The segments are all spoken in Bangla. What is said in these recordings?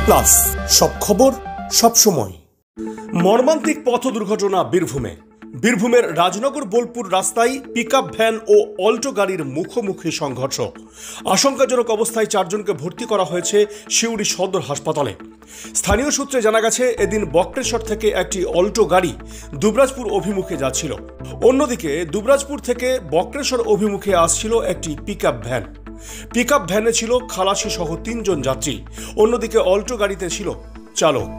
প্লাস সব খবর সব সময়। মর্মান্তিক পথ দুর্ঘটনা বীরভূমের রাজনগর বোলপুর রাস্তায় পিকআপ ভ্যান ও অল্টো গাড়ির মুখোমুখি সংঘর্ষ। আশঙ্কাজনক অবস্থায় 4 জনকে ভর্তি করা হয়েছে সিউড়ি সদর হাসপাতালে। স্থানীয় সূত্রে জানা গেছে, এদিন বক্রেশ্বর থেকে একটি অল্টো গাড়ি দুবরাজপুর অভিমুখে যাচ্ছিল। অন্যদিকে দুবরাজপুর থেকে বক্রেশ্বর অভিমুখে আসছিল একটি পিকআপ ভ্যান। পিকআপ ভ্যানে ছিল খালাসি সহ 3 জন যাত্রী, অন্যদিকে অল্টো গাড়িতে ছিল চালক।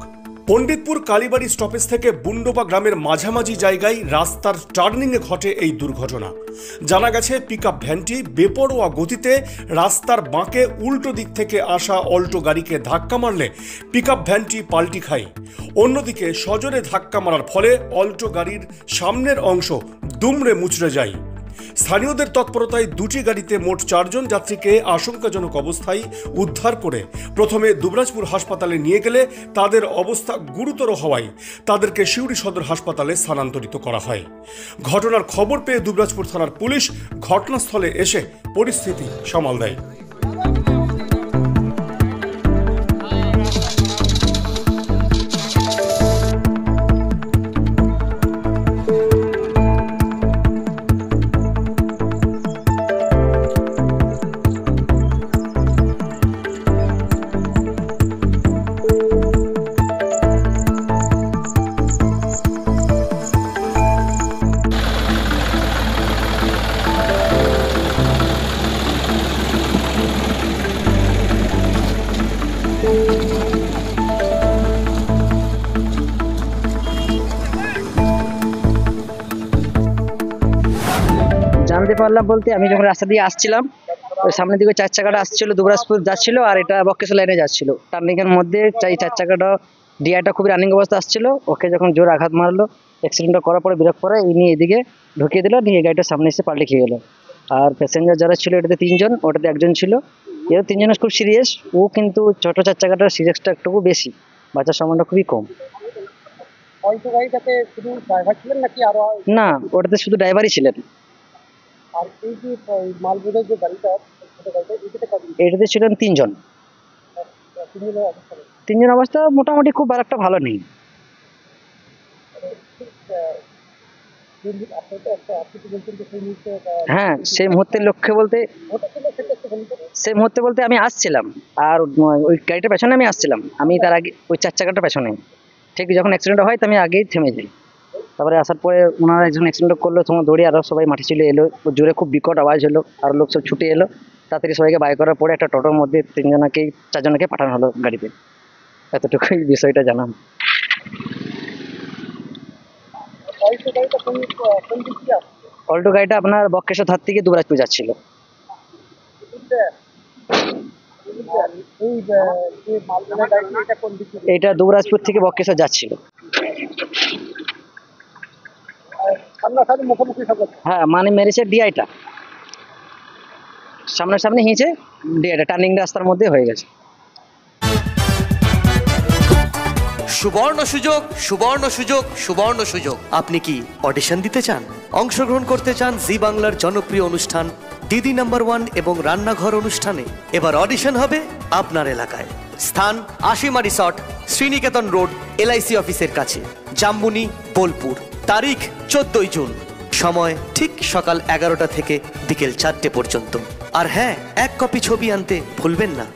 পণ্ডিতপুর কালীবাড়ি স্টপেজ থেকে বুন্ডোপা গ্রামের মাঝামাঝি জায়গায় রাস্তার টার্নিংয়ে ঘটে এই দুর্ঘটনা। জানা গেছে, পিকআপ ভ্যানটি বেপরোয়া গতিতে রাস্তার বাঁকে উল্টো দিক থেকে আসা অল্টো গাড়িকে ধাক্কা মারলে পিকআপ ভ্যানটি পাল্টি খায়। অন্যদিকে সজোরে ধাক্কা মারার ফলে অল্টো গাড়ির সামনের অংশ দুমড়ে মুচড়ে যায়। স্থানীয়দের তৎপরতায় দুটি গাড়িতে মোট 4 জন যাত্রীকে আশঙ্কাজনক অবস্থায় উদ্ধার করে প্রথমে দুবরাজপুর হাসপাতালে নিয়ে গেলে তাদের অবস্থা গুরুতর হওয়ায় তাদেরকে সিউড়ি সদর হাসপাতালে স্থানান্তরিত করা হয়। ঘটনার খবর পেয়ে দুবরাজপুর থানার পুলিশ ঘটনাস্থলে এসে পরিস্থিতি সামাল দেয়। জানতে পারলাম বলতে, আমি যখন রাস্তা দিয়ে আসছিলাম, ওই সামনের দিকে 4 চাকাটা আসছিল, দুবরাজপুর যাচ্ছিল, আর এটা বক্রেশ্বর লাইনে যাচ্ছিল। টার্নিং এর মধ্যে 4 চাকাটা ডিআইটা খুবই রানিং অবস্থা আসছিল। ওকে যখন জোর আঘাত মারলো, অ্যাক্সিডেন্টটা করার পরে বিরক্ত করে ইনি এদিকে ঢুকিয়ে দিল, নিয়ে গাড়িটার সামনে এসে পাল্টে খেয়ে গেল। আর প্যাসেঞ্জার যারা ছিল এটাতে 3 জন, ওটাতে 1 জন ছিল। এর 3 জনের খুব সিরিয়াস। ও কিন্তু ছোট 4 চাকাটার সিরিয়াসটা একটু বেশি, বাচ্চার সম্মানটা খুবই কম। না, ওটাতে শুধু ড্রাইভারই ছিলেন। এটাতে ছিলেন 3 জন। 3 জন অবস্থা মোটামুটি খুব একটা ভালো নেই। হ্যাঁ, সেই মুহূর্তের লক্ষ্যে বলতে আমি আসছিলাম, আর ওই গাড়িটার পেছনে আমি আসছিলাম। আমি তার আগে ওই 4 চাকাটার পেছনে, ঠিক যখন অ্যাক্সিডেন্ট হয় তো আমি আগেই থেমে যাই। তারপরে আসার পরে ওনারা যখন অ্যাক্সিডেন্ট করলো, তখন দৌড়ে আরও সবাই মাঠে চলে এলো। জোরে খুব বিকট আওয়াজ হলো, আর লোক সব ছুটে এলো। তাড়াতাড়ি সবাইকে বাই করার পরে একটা টোটোর মধ্যে 4 জনকে পাঠানো হলো গাড়িতে। এতটুকুই বিষয়টা জানাম। অল্টো গাড়িটা আপনার বক্রেশ্বর ধার থেকে দুবরাজপুর যাচ্ছিল। এটা দুবরাজপুর থেকে বক্রেশ্বর যাচ্ছিল। হ্যাঁ, মানে মেরেছে ডিআইটা, সামনাসামনি হিঁচে ডিআইটা টার্নিং রাস্তার মধ্যে হয়ে গেছে। সুবর্ণ সুযোগ, সুবর্ণ সুযোগ, সুবর্ণ সুযোগ। আপনি কি অডিশন দিতে চান, অংশগ্রহণ করতে চান জি বাংলার জনপ্রিয় অনুষ্ঠান দিদি নাম্বার 1 এবং রান্নাঘর অনুষ্ঠানে? এবার অডিশন হবে আপনার এলাকায়। স্থান আশিমা রিসর্ট, শ্রীনিকেতন রোড, এলআইসি অফিসের কাছে, জাম্বুনি, বোলপুর। তারিখ 14 জুন। সময় ঠিক সকাল 11টা থেকে বিকেল 4টে পর্যন্ত। আর হ্যাঁ, 1 কপি ছবি আনতে ভুলবেন না।